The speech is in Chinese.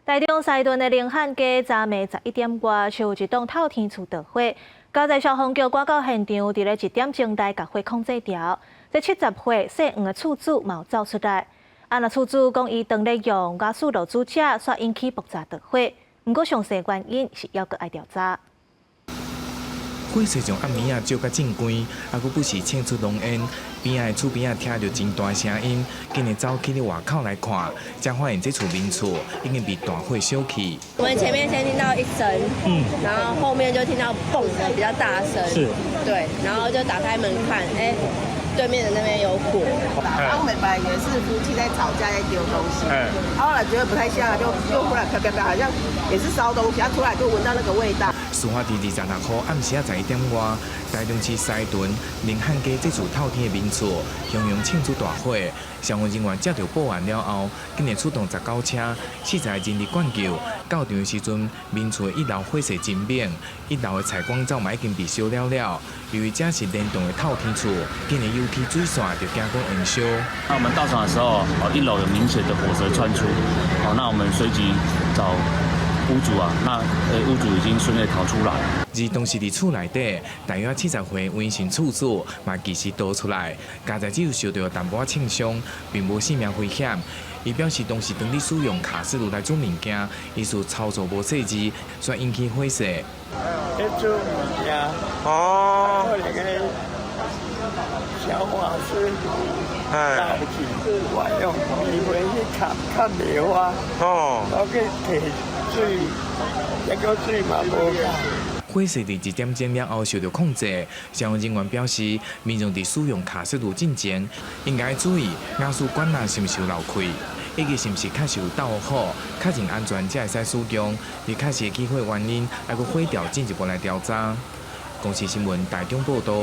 台中西屯的宁汉街昨暝11点外，就有一栋透天厝着火，交在消防局赶到现场，伫咧1点钟内把火控制掉。这70岁姓黄的厝主嘛走出来，那厝主讲伊当咧用加速炉煮食，煞引起爆炸着火。不过详细原因是要搁爱调查。 火势从暗暝啊照到正关，还佫不时窜出浓烟。边仔的厝边啊听到真大声音，紧日走去咧外口来看，才发现这厝民厝已经被大火烧去。我们前面先听到一声，然后后面就听到嘣的比较大声，是，对，然后就打开门看，对面的那边有火。他们本来也是夫妻在吵架，在丢东西，后来觉得不太像，就又忽然啪啪啪，好像也是烧东西，他突然就闻到那个味道。 事发伫26号暗时11点外，台中市西屯宁汉街这厝透天的民厝，汹涌庆出大火。消防人员接到报案了后，紧日出动19车，40个人力灌救。到场的时阵，民厝1楼火势真猛，1楼的采光罩嘛已经被烧了了。由于这是联动的透天厝，紧日油气水线就惊讲燃烧。那我们到场的时候，1楼有明显的火舌窜出，那我们随即找 屋主啊，屋主已经顺利逃出来。而当时伫厝内底，大约70岁温姓厝主嘛及时逃出来，家在只有受到淡薄轻伤，并无性命危险。伊表示当时当伫使用卡式炉来煮物件，疑似操作无细致，所以引起火势。煮物件哦，那个小瓦斯倒去，我用米粉去砍棉花，我去提。 水，一个水嘛无够。火势伫1点钟了后受到控制，消防人员表示，民众伫使用卡式炉进前，应该注意瓦斯管啊是毋是有漏开，以及是毋是确实有斗好，确认安全才会使使用。而确实起火原因，还佫火调进一步来调查。公视新闻台中报道。